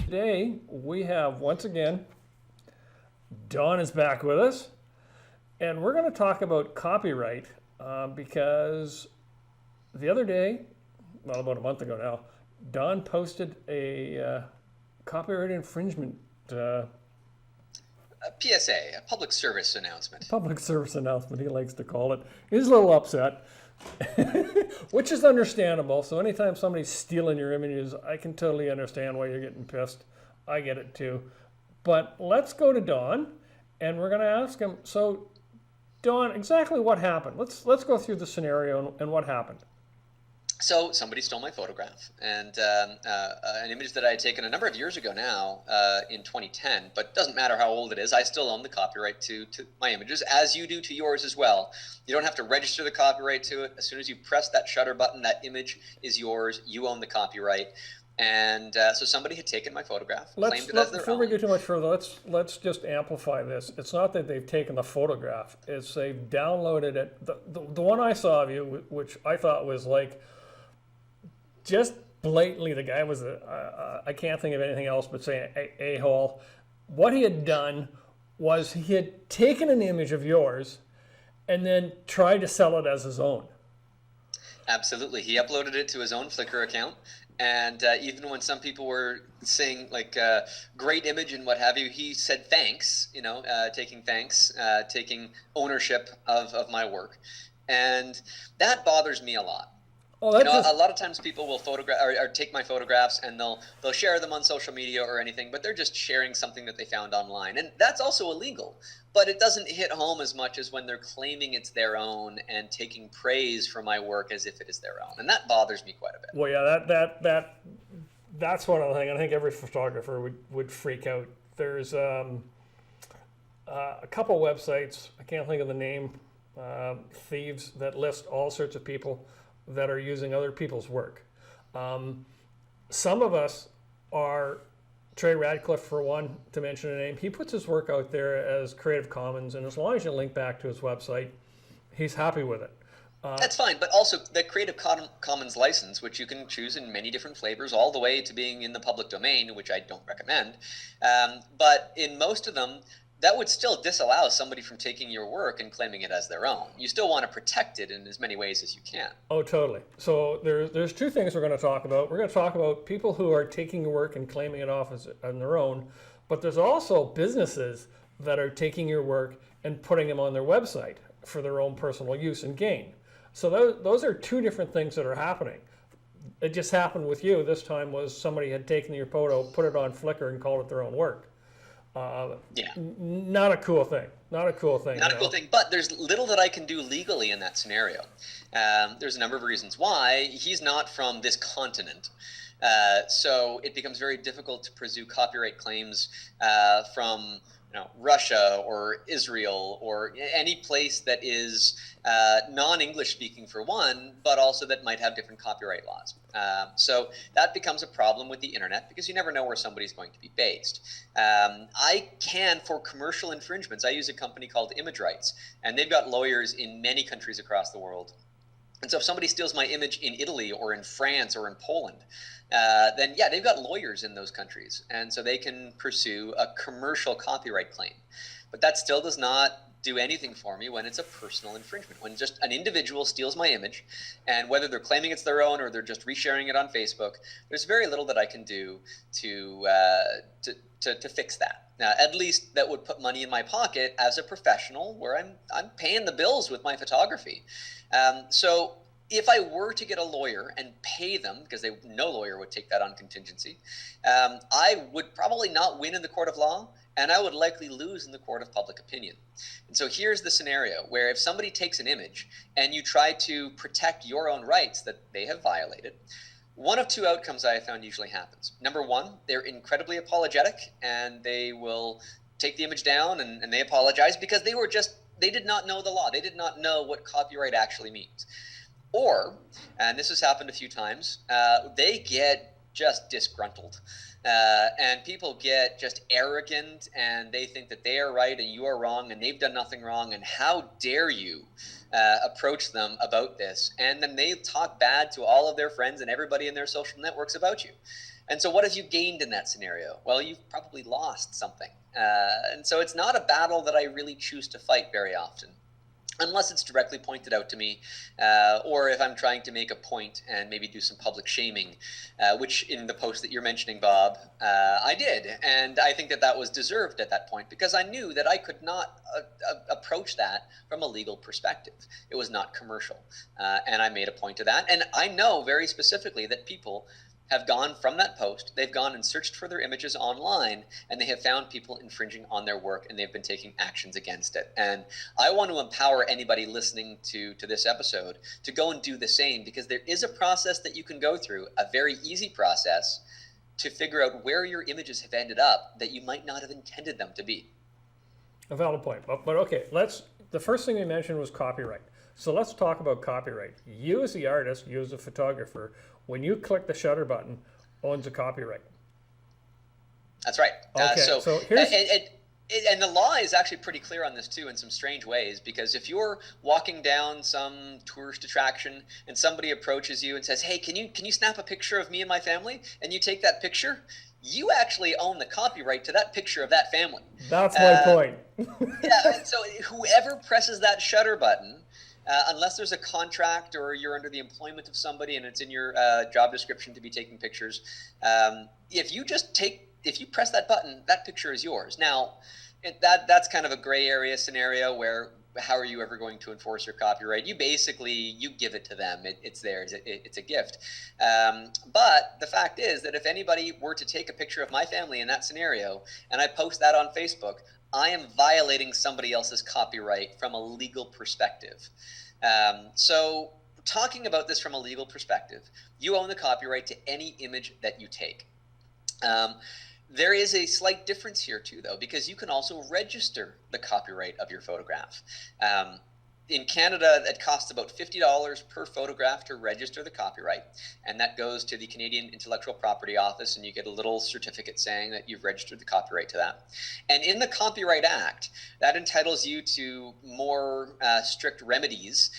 Today we have once again Dawn is back with us, and we're going to talk about copyright because the other day, well, about a month ago now, Dawn posted a copyright infringement A PSA, a public service announcement. public service announcement, he likes to call it. He's a little upset, which is understandable. So anytime somebody's stealing your images, I can totally understand why you're getting pissed. I get it too. But let's go to Dawn, and we're going to ask him. So, Dawn, exactly what happened? Let's go through the scenario and what happened. So somebody stole my photograph and an image that I had taken a number of years ago now in 2010, but it doesn't matter how old it is. I still own the copyright to my images, as you do to yours as well. You don't have to register the copyright to it. As soon as you press that shutter button, that image is yours. You own the copyright. And so somebody had taken my photograph, claimed it as their Before own. we get too much further, let's just amplify this. It's not that they've taken the photograph; it's they've downloaded it. The one I saw of you, which I thought was like just blatantly, the guy was I can't think of anything else but saying a-hole. What he had done was he had taken an image of yours and then tried to sell it as his own. Absolutely. He uploaded it to his own Flickr account. And even when some people were saying like great image and what have you, he said thanks, taking thanks, taking ownership of my work. And that bothers me a lot. Oh, that's A lot of times people will photograph or take my photographs and they'll share them on social media or anything, but they're just sharing something that they found online. And that's also illegal, but it doesn't hit home as much as when they're claiming it's their own and taking praise for my work as if it is their own. And that bothers me quite a bit. Well, yeah, that's one of the things. I think every photographer would freak out. There's a couple websites, I can't think of the name, thieves that list all sorts of people that are using other people's work. Some of us are, Trey Radcliffe for one, to mention a name, he puts his work out there as Creative Commons, and as long as you link back to his website, he's happy with it. That's fine, but also the Creative Commons license, which you can choose in many different flavors, all the way to being in the public domain, which I don't recommend. But in most of them, that would still disallow somebody from taking your work and claiming it as their own. You still want to protect it in as many ways as you can. Oh, totally. So there's two things we're going to talk about. We're going to talk about people who are taking your work and claiming it off as on their own, but there's also businesses that are taking your work and putting them on their website for their own personal use and gain. So those are two different things that are happening. It just happened with you. This time was somebody had taken your photo, put it on Flickr, and called it their own work. Yeah. Not a cool thing. Not a cool thing. Not a cool thing, but there's little that I can do legally in that scenario. There's a number of reasons why. He's not from this continent. So it becomes very difficult to pursue copyright claims from Russia or Israel or any place that is non-English speaking for one, but also that might have different copyright laws. So that becomes a problem with the internet because you never know where somebody's going to be based. I can, for commercial infringements, I use a company called Image Rights, and they've got lawyers in many countries across the world. And so if somebody steals my image in Italy or in France or in Poland, then yeah, they've got lawyers in those countries. And so they can pursue a commercial copyright claim. But that still does not do anything for me when it's a personal infringement. When just an individual steals my image, and whether they're claiming it's their own or they're just resharing it on Facebook, there's very little that I can do to fix that. At least that would put money in my pocket as a professional, where I'm paying the bills with my photography. So if I were to get a lawyer and pay them, because no lawyer would take that on contingency, I would probably not win in the court of law, and I would likely lose in the court of public opinion. And so here's the scenario where if somebody takes an image and you try to protect your own rights that they have violated, one of two outcomes I have found usually happens. Number one, they're incredibly apologetic and they will take the image down and they apologize because they did not know the law. They did not know what copyright actually means. Or, and this has happened a few times, they get just disgruntled. And people get just arrogant and they think that they are right and you are wrong and they've done nothing wrong and how dare you approach them about this, and then they talk bad to all of their friends and everybody in their social networks about you. And so what have you gained in that scenario? Well, you've probably lost something. And so it's not a battle that I really choose to fight very often, unless it's directly pointed out to me, or if I'm trying to make a point and maybe do some public shaming, which in the post that you're mentioning, Bob, I did. And I think that that was deserved at that point, because I knew that I could not approach that from a legal perspective. It was not commercial. And I made a point of that. And I know very specifically that people have gone from that post, they've gone and searched for their images online, and they have found people infringing on their work, and they've been taking actions against it. And I want to empower anybody listening to this episode to go and do the same, because there is a process that you can go through, a very easy process, to figure out where your images have ended up that you might not have intended them to be. A valid point. But okay, the first thing you mentioned was copyright. So let's talk about copyright. You as the artist, you as a photographer, when you click the shutter button, owns a copyright. That's right. Okay, so here's... And the law is actually pretty clear on this too, in some strange ways, because if you're walking down some tourist attraction and somebody approaches you and says, "Hey, can you snap a picture of me and my family?" and you take that picture, you actually own the copyright to that picture of that family. That's my point. Yeah, so whoever presses that shutter button, unless there's a contract or you're under the employment of somebody and it's in your job description to be taking pictures, if you press that button, that picture is yours. Now, that's kind of a gray area scenario where how are you ever going to enforce your copyright? You give it to them. It's theirs. It's a gift. But the fact is that if anybody were to take a picture of my family in that scenario and I post that on Facebook, I am violating somebody else's copyright from a legal perspective. So talking about this from a legal perspective, you own the copyright to any image that you take. There is a slight difference here too, though, because you can also register the copyright of your photograph. In Canada, it costs about $50 per photograph to register the copyright, and that goes to the Canadian Intellectual Property Office, and you get a little certificate saying that you've registered the copyright to that. And in the Copyright Act, that entitles you to more strict remedies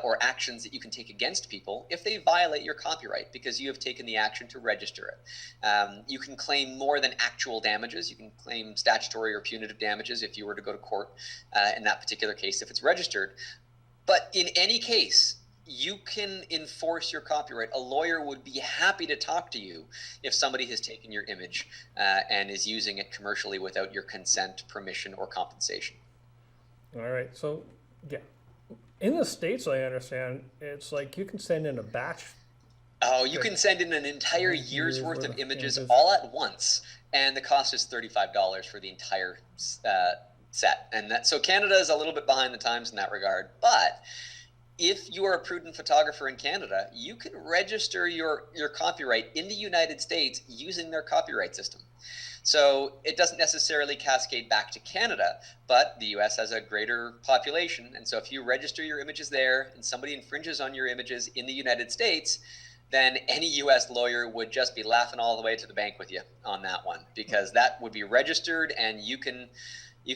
or actions that you can take against people if they violate your copyright because you have taken the action to register it. You can claim more than actual damages. You can claim statutory or punitive damages if you were to go to court in that particular case if it's registered. But in any case, you can enforce your copyright. A lawyer would be happy to talk to you if somebody has taken your image and is using it commercially without your consent, permission, or compensation. All right. So, yeah. In the States, I understand, it's like you can send in a batch. Oh, you can send in an entire year's worth of images all at once, and the cost is $35 for the entire set. And so Canada is a little bit behind the times in that regard. But if you are a prudent photographer in Canada, you can register your copyright in the United States using their copyright system. So it doesn't necessarily cascade back to Canada, but the US has a greater population. And so if you register your images there and somebody infringes on your images in the United States, then any US lawyer would just be laughing all the way to the bank with you on that one, because that would be registered and you can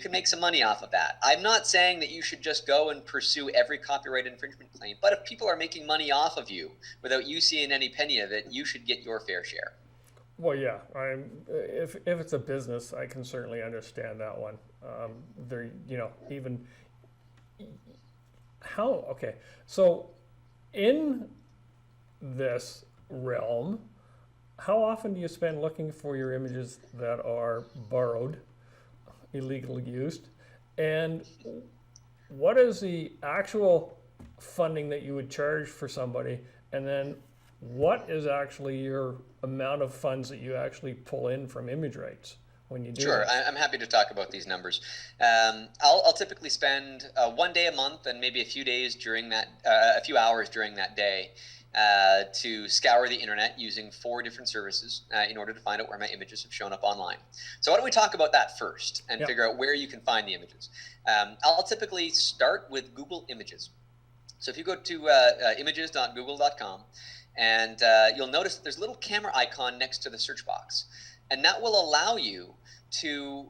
make some money off of that. I'm not saying that you should just go and pursue every copyright infringement claim, but if people are making money off of you without you seeing any penny of it, you should get your fair share. Well, yeah. If it's a business, I can certainly understand that one. Okay. So in this realm, how often do you spend looking for your images that are borrowed, illegally used, and what is the actual funding that you would charge for somebody, and then what is actually your amount of funds that you actually pull in from image rights when you do Sure, that? I'm happy to talk about these numbers. I'll typically spend 1 day a month and maybe a few hours during that day to scour the internet using 4 different services in order to find out where my images have shown up online. So why don't we talk about that first and figure out where you can find the images. I'll typically start with Google Images. So if you go to images.google.com, and you'll notice that there's a little camera icon next to the search box, and that will allow you to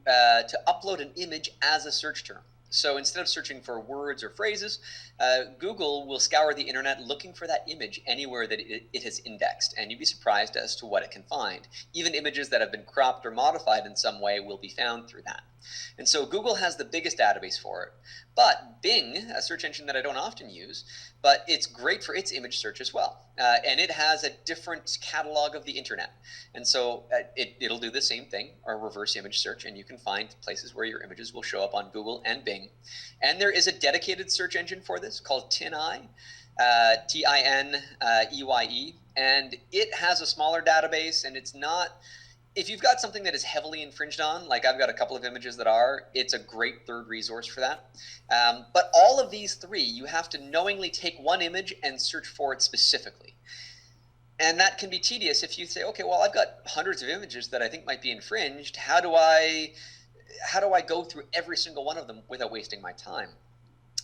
upload an image as a search term. So instead of searching for words or phrases, Google will scour the internet looking for that image anywhere that it has indexed, and you'd be surprised as to what it can find. Even images that have been cropped or modified in some way will be found through that. And so Google has the biggest database for it. But Bing, a search engine that I don't often use, but it's great for its image search as well. And it has a different catalog of the internet. And so it'll do the same thing, or reverse image search, and you can find places where your images will show up on Google and Bing. And there is a dedicated search engine for this called TinEye, Tineye, and it has a smaller database, and it's not, if you've got something that is heavily infringed on, like I've got a couple of images that are, it's a great third resource for that. But all of these three, you have to knowingly take one image and search for it specifically. And that can be tedious if you say, okay, well, I've got hundreds of images that I think might be infringed. How do I go through every single one of them without wasting my time?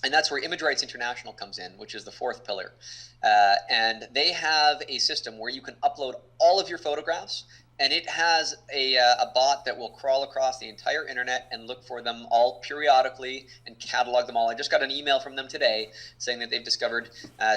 And that's where Image Rights International comes in, which is the fourth pillar. And they have a system where you can upload all of your photographs, and it has a bot that will crawl across the entire internet and look for them all periodically and catalog them all. I just got an email from them today saying that they've discovered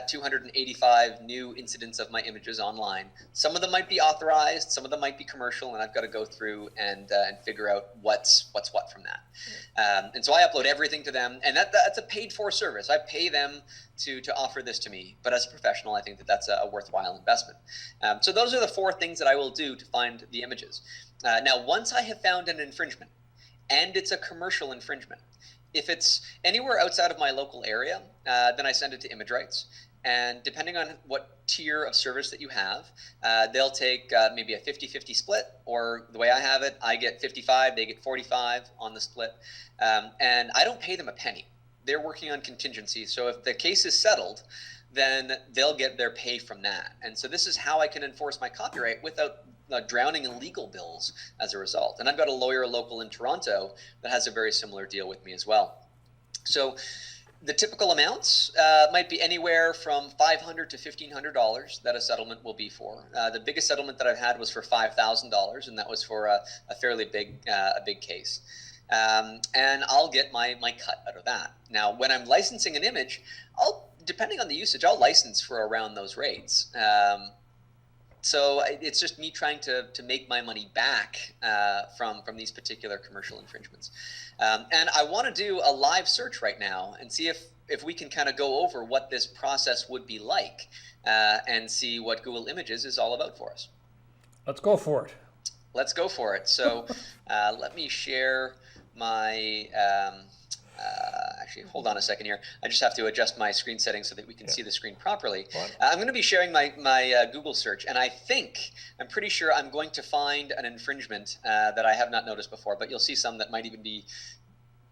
285 new incidents of my images online. Some of them might be authorized, some of them might be commercial, and I've got to go through and figure out what's what from that. And so I upload everything to them, and that's a paid-for service. I pay them to offer this to me, but as a professional, I think that that's a worthwhile investment. So those are the four things that I will do to find the images. Now, once I have found an infringement, and it's a commercial infringement, if it's anywhere outside of my local area, then I send it to Image Rights. And depending on what tier of service that you have, they'll take maybe a 50-50 split, or the way I have it, I get 55, they get 45 on the split. And I don't pay them a penny. They're working on contingency. So if the case is settled, then they'll get their pay from that. And so this is how I can enforce my copyright without drowning in legal bills as a result. And I've got a lawyer local in Toronto that has a very similar deal with me as well. So the typical amounts might be anywhere from $500 to $1,500 that a settlement will be for. The biggest settlement that I've had was for $5,000, and that was for a fairly big case. And I'll get my cut out of that. Now, when I'm licensing an image, depending on the usage, I'll license for around those rates. So it's just me trying to make my money back from these particular commercial infringements. And I want to do a live search right now and see if we can kind of go over what this process would be like and see what Google Images is all about for us. Let's go for it. Let's go for it. So let me share my actually, hold on a second here. I just have to adjust my screen settings so that we can see the screen properly. I'm going to be sharing my Google search, and I'm pretty sure I'm going to find an infringement that I have not noticed before, but you'll see some that might even be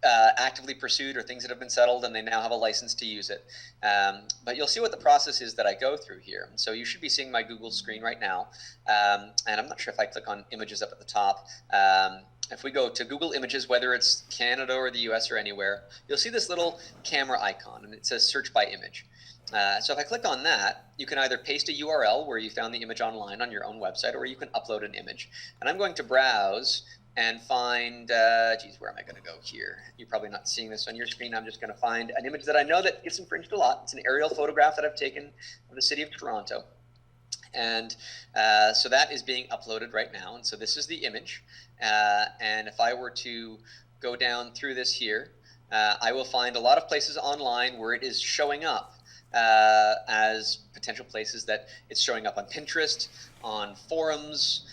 actively pursued or things that have been settled and they now have a license to use it. But you'll see what the process is that I go through here. So you should be seeing my Google screen right now. And I'm not sure if I click on images up at the top. If we go to Google Images, whether it's Canada or the US or anywhere, you'll see this little camera icon and it says search by image. So if I click on that, you can either paste a URL where you found the image online on your own website, or you can upload an image. And I'm going to browse and find, where am I going to go here? You're probably not seeing this on your screen. I'm just going to find an image that I know that gets infringed a lot. It's an aerial photograph that I've taken of the city of Toronto. And so that is being uploaded right now. And so this is the image. And if I were to go down through this here, I will find a lot of places online where it is showing up as potential places that it's showing up on Pinterest, on forums,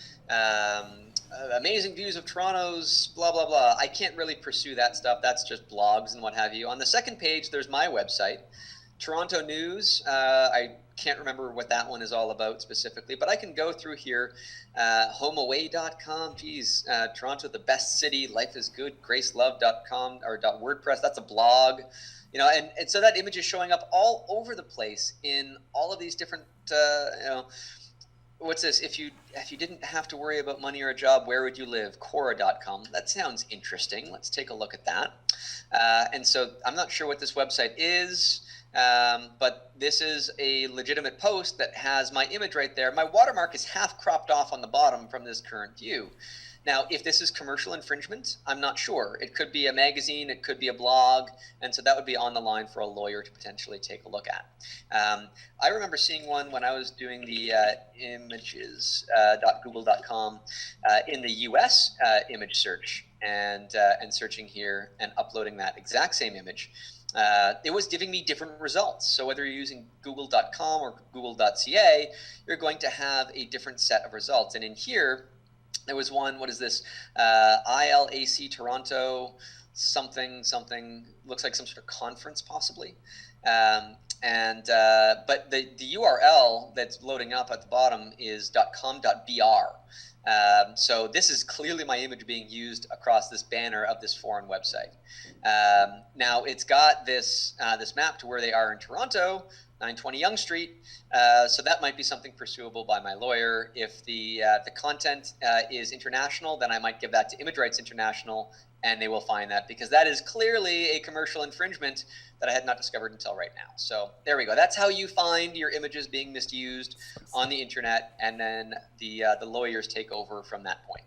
amazing views of Toronto's blah, blah, blah. I can't really pursue that stuff. That's just blogs and what have you. On the second page, there's my website. Toronto News, I can't remember what that one is all about specifically, but I can go through here, homeaway.com, Toronto, the best city, life is good, gracelove.com, or .wordpress, that's a blog, and so that image is showing up all over the place in all of these different, what's this? If you didn't have to worry about money or a job, where would you live? Quora.com. That sounds interesting. Let's take a look at that. And so I'm not sure what this website is, but this is a legitimate post that has my image right there. My watermark is half cropped off on the bottom from this current view. Now, if this is commercial infringement, I'm not sure. It could be a magazine, it could be a blog, and so that would be on the line for a lawyer to potentially take a look at. I remember seeing one when I was doing the images.google.com in the US image search, and searching here and uploading that exact same image. It was giving me different results. So whether you're using google.com or google.ca, you're going to have a different set of results. And in here, there was one, what is this? ILAC Toronto something, looks like some sort of conference possibly. But the URL that's loading up at the bottom is .com.br. So this is clearly my image being used across this banner of this foreign website. Now it's got this map to where they are in Toronto, 920 Yonge Street. So that might be something pursuable by my lawyer. If the content is international, then I might give that to Image Rights International, and they will find that, because that is clearly a commercial infringement that I had not discovered until right now. So there we go. That's how you find your images being misused on the internet, and then the lawyers take over from that point.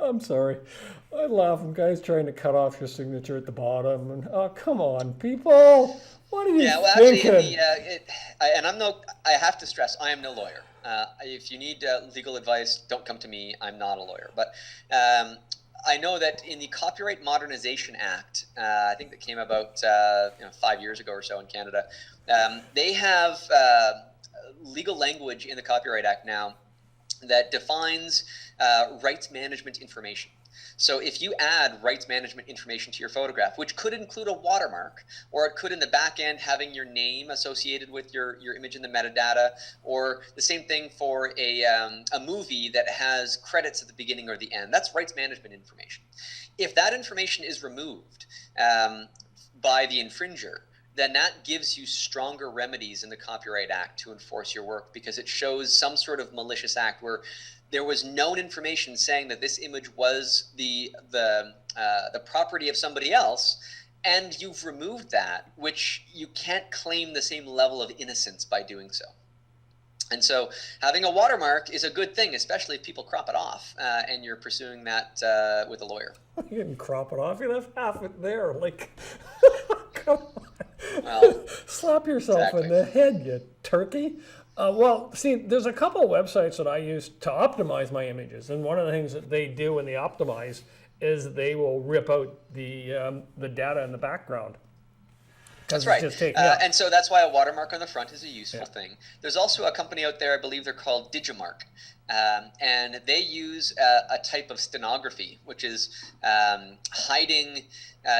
I'm sorry. I laugh when guys trying to cut off your signature at the bottom. And oh, come on, people! What are you thinking? Actually, I have to stress, I am no lawyer. If you need legal advice, don't come to me. I'm not a lawyer. But I know that in the Copyright Modernization Act, I think that came about 5 years ago or so in Canada, they have legal language in the Copyright Act now that defines rights management information. So if you add rights management information to your photograph, which could include a watermark, or it could in the back end having your name associated with your image in the metadata, or the same thing for a movie that has credits at the beginning or the end, that's rights management information. If that information is removed by the infringer, then that gives you stronger remedies in the Copyright Act to enforce your work, because it shows some sort of malicious act where there was known information saying that this image was the property of somebody else, and you've removed that, which you can't claim the same level of innocence by doing so. And so having a watermark is a good thing, especially if people crop it off and you're pursuing that with a lawyer. You didn't crop it off. You left half it there. Like, come on. Well, slap yourself in the head, you turkey. Well, see, there's a couple of websites that I use to optimize my images, and one of the things that they do when they optimize is they will rip out the data in the background. That's right. And so that's why a watermark on the front is a useful thing. There's also a company out there, I believe they're called Digimark, and they use a type of stenography, which is hiding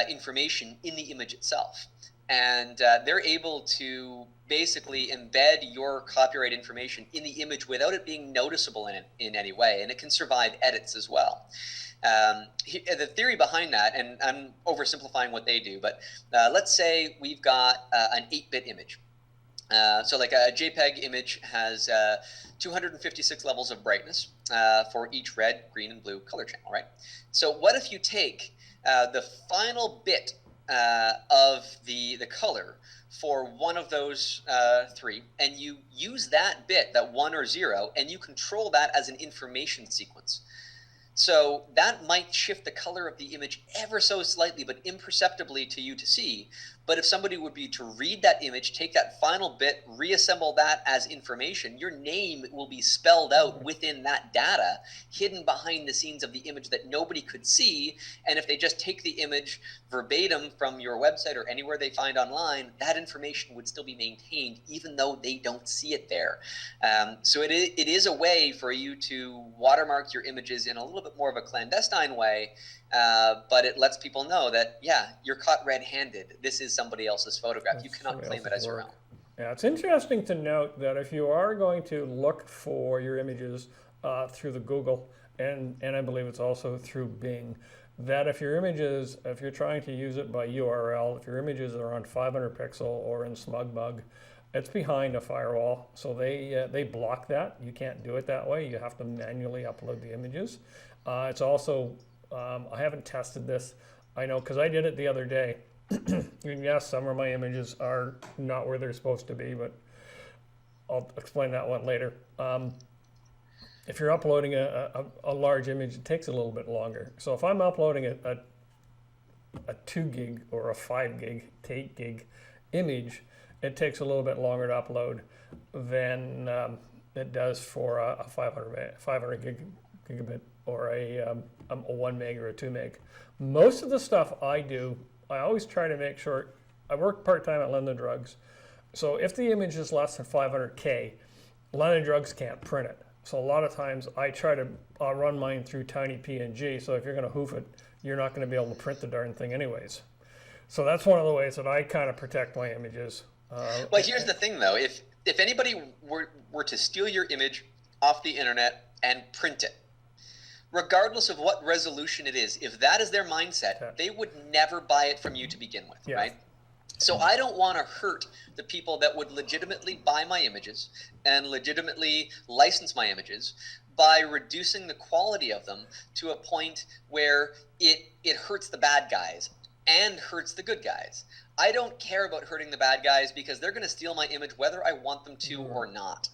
information in the image itself. And they're able to basically embed your copyright information in the image without it being noticeable in any way, and it can survive edits as well. The theory behind that, and I'm oversimplifying what they do, but let's say we've got an 8-bit image. So like a JPEG image has 256 levels of brightness for each red, green, and blue color channel, right? So what if you take the final bit of the color for one of those three, and you use that bit, that 1 or 0, and you control that as an information sequence. So that might shift the color of the image ever so slightly, but imperceptibly to you to see. But if somebody would be to read that image, take that final bit, reassemble that as information, your name will be spelled out within that data, hidden behind the scenes of the image that nobody could see. And if they just take the image verbatim from your website or anywhere they find online, that information would still be maintained, even though they don't see it there. So it is a way for you to watermark your images in a little bit more of a clandestine way, but it lets people know that, yeah, you're caught red-handed. This is somebody else's photograph. You cannot claim it as your own. Yeah, it's interesting to note that if you are going to look for your images through the Google, and I believe it's also through Bing, that if your images, if you're trying to use it by URL, if your images are on 500 pixel or in SmugMug, it's behind a firewall, so they block that. You can't do it that way. You have to manually upload the images. It's also, I haven't tested this, I know, because I did it the other day. And yes, some of my images are not where they're supposed to be, but I'll explain that one later. if you're uploading a large image, it takes a little bit longer. So if I'm uploading a 2 gig or a 5 gig to 8 gig image, it takes a little bit longer to upload than it does for a 500 gigabit or a 1 meg or a 2 meg. Most of the stuff I do, I always try to make sure, I work part-time at London Drugs, so if the image is less than 500K, London Drugs can't print it. So a lot of times I try to run mine through tiny PNG, so if you're going to hoof it, you're not going to be able to print the darn thing anyways. So that's one of the ways that I kind of protect my images. Well, here's the thing, though. If anybody were to steal your image off the internet and print it, regardless of what resolution it is, if that is their mindset, they would never buy it from you to begin with, right? So I don't want to hurt the people that would legitimately buy my images and legitimately license my images by reducing the quality of them to a point where it hurts the bad guys and hurts the good guys. I don't care about hurting the bad guys because they're going to steal my image whether I want them to or not,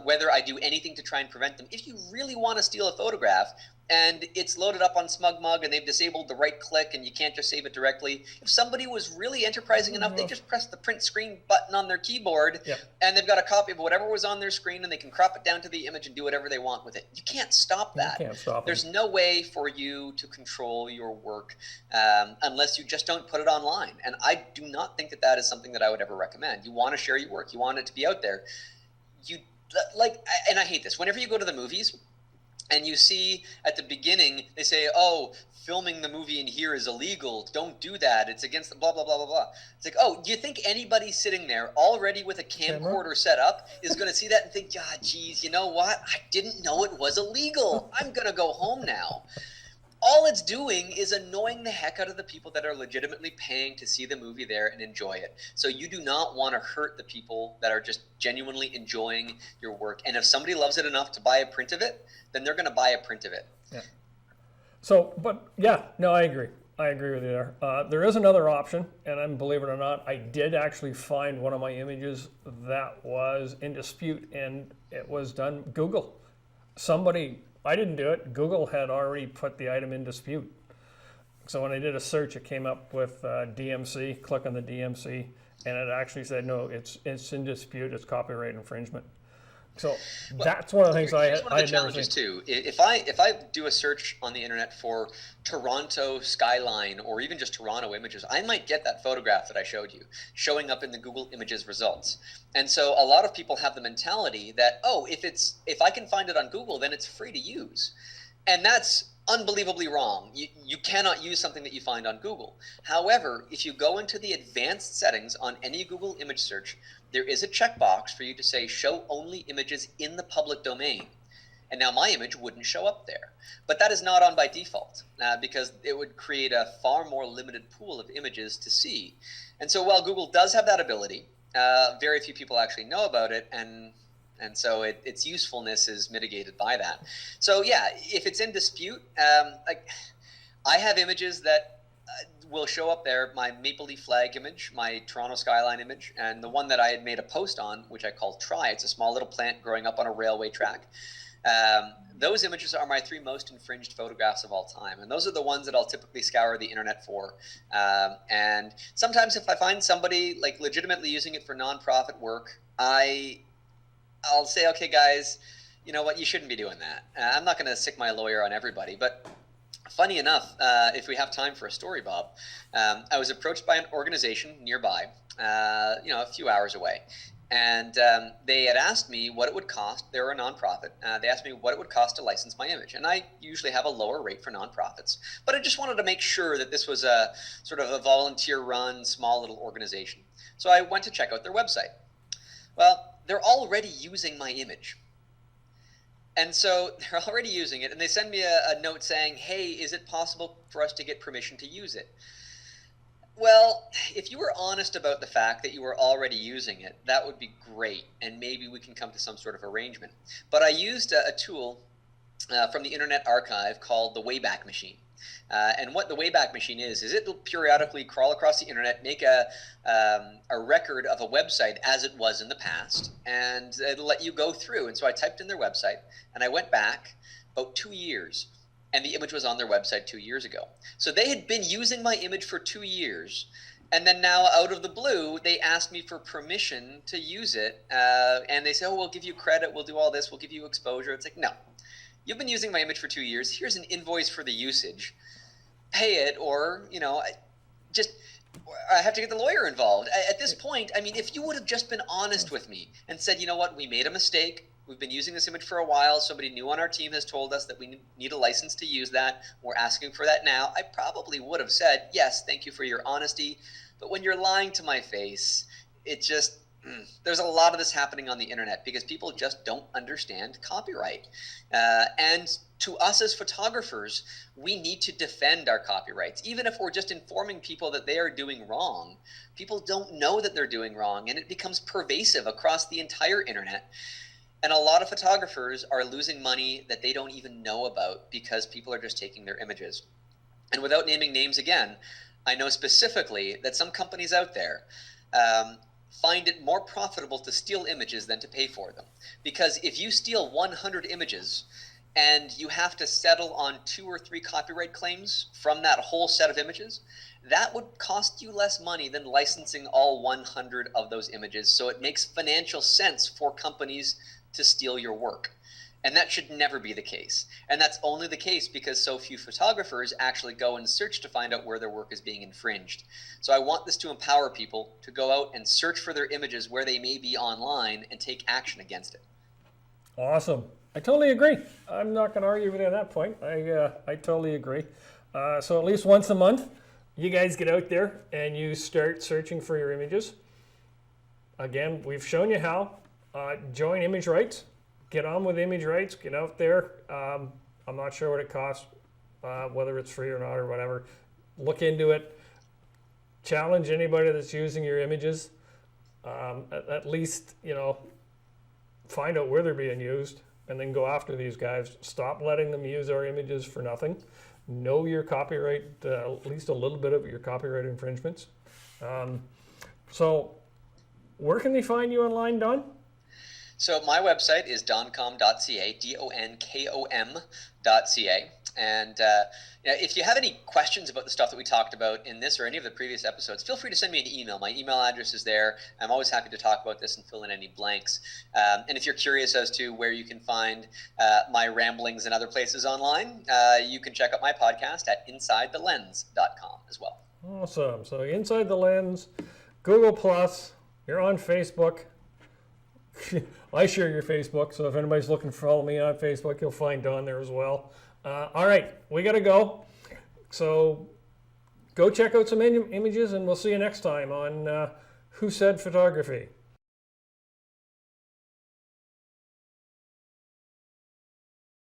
whether I do anything to try and prevent them. If you really want to steal a photograph and it's loaded up on SmugMug and they've disabled the right click and you can't just save it directly, if somebody was really enterprising enough, they just press the print screen button on their keyboard and they've got a copy of whatever was on their screen and they can crop it down to the image and do whatever they want with it. You can't stop that. You can't stop There's no way for you to control your work unless you just don't put it online. And I do not think that that is something that I would ever recommend. You want to share your work. You want it to be out there. And I hate this. Whenever you go to the movies, and you see at the beginning, they say, oh, filming the movie in here is illegal. Don't do that. It's against the blah, blah, blah, blah, blah. It's like, oh, do you think anybody sitting there already with a camcorder set up is going to see that and think, ah, geez, you know what? I didn't know it was illegal. I'm going to go home now. All it's doing is annoying the heck out of the people that are legitimately paying to see the movie there and enjoy it. So you do not want to hurt the people that are just genuinely enjoying your work. And if somebody loves it enough to buy a print of it, then they're going to buy a print of it. Yeah. So, but yeah, no, I agree. I agree with you there. There is another option, and believe it or not, I did actually find one of my images that was in dispute, and it was done Google. I didn't do it. Google had already put the item in dispute. So when I did a search, it came up with DMC. Click on the DMC, and it actually said, no, it's in dispute. It's copyright infringement. So that's one of the things I had never seen. Challenges too. If I do a search on the internet for Toronto skyline or even just Toronto images, I might get that photograph that I showed you showing up in the Google Images results. And so a lot of people have the mentality that, oh, if I can find it on Google, then it's free to use. And that's unbelievably wrong. You cannot use something that you find on Google. However, if you go into the advanced settings on any Google image search, there is a checkbox for you to say show only images in the public domain. And now my image wouldn't show up there. But that is not on by default because it would create a far more limited pool of images to see. And so while Google does have that ability, very few people actually know about it, and so its usefulness is mitigated by that. So yeah, if it's in dispute, I have images that will show up there, my Maple Leaf flag image, my Toronto skyline image, and the one that I had made a post on, which I called Try. It's a small little plant growing up on a railway track. Those images are my 3 most infringed photographs of all time. And those are the ones that I'll typically scour the internet for. And sometimes if I find somebody like legitimately using it for nonprofit work, I'll say, okay, guys, you know what? You shouldn't be doing that. I'm not going to sick my lawyer on everybody, but funny enough, if we have time for a story, Bob, I was approached by an organization nearby, a few hours away. And they had asked me what it would cost. They were a nonprofit. They asked me what it would cost to license my image. And I usually have a lower rate for nonprofits. But I just wanted to make sure that this was a sort of a volunteer-run, small little organization. So I went to check out their website. Well, they're already using my image. And so they're already using it, and they send me a note saying, hey, is it possible for us to get permission to use it? Well, if you were honest about the fact that you were already using it, that would be great, and maybe we can come to some sort of arrangement. But I used a tool from the Internet Archive called the Wayback Machine. And what the Wayback Machine is it'll periodically crawl across the internet, make a record of a website as it was in the past, and it'll let you go through. And so I typed in their website, and I went back about 2 years, and the image was on their website 2 years ago. So they had been using my image for 2 years, and then now, out of the blue, they asked me for permission to use it, and they said, oh, we'll give you credit, we'll do all this, we'll give you exposure. It's like, no. You've been using my image for 2 years. Here's an invoice for the usage. Pay it, or, I have to get the lawyer involved. At this point, I mean, if you would have just been honest with me and said, you know what, we made a mistake. We've been using this image for a while. Somebody new on our team has told us that we need a license to use that. We're asking for that now. I probably would have said, yes, thank you for your honesty. But when you're lying to my face, it just... There's a lot of this happening on the internet because people just don't understand copyright. And to us as photographers, we need to defend our copyrights. Even if we're just informing people that they are doing wrong, people don't know that they're doing wrong, and it becomes pervasive across the entire internet. And a lot of photographers are losing money that they don't even know about because people are just taking their images. And without naming names again, I know specifically that some companies out there find it more profitable to steal images than to pay for them. Because if you steal 100 images and you have to settle on 2 or 3 copyright claims from that whole set of images, that would cost you less money than licensing all 100 of those images. So it makes financial sense for companies to steal your work. And that should never be the case. And that's only the case because so few photographers actually go and search to find out where their work is being infringed. So I want this to empower people to go out and search for their images where they may be online and take action against it. Awesome. I totally agree. I'm not going to argue with you on that point. I totally agree. So at least once a month, you guys get out there and you start searching for your images. Again, we've shown you how. Join Image Rights. Get on with image rights, get out there. I'm not sure what it costs, whether it's free or not or whatever. Look into it. Challenge anybody that's using your images. At least, find out where they're being used and then go after these guys. Stop letting them use our images for nothing. Know your copyright, at least a little bit of your copyright infringements. So where can they find you online, Don? So my website is donkom.ca, donkom.ca. And if you have any questions about the stuff that we talked about in this or any of the previous episodes, feel free to send me an email. My email address is there. I'm always happy to talk about this and fill in any blanks. And if you're curious as to where you can find my ramblings and other places online, you can check out my podcast at InsideTheLens.com as well. Awesome. So Inside the Lens, Google+, you're on Facebook. I share your Facebook, so if anybody's looking to follow me on Facebook, you'll find Don there as well. All right, we got to go. So go check out some images, and we'll see you next time on Who Said Photography.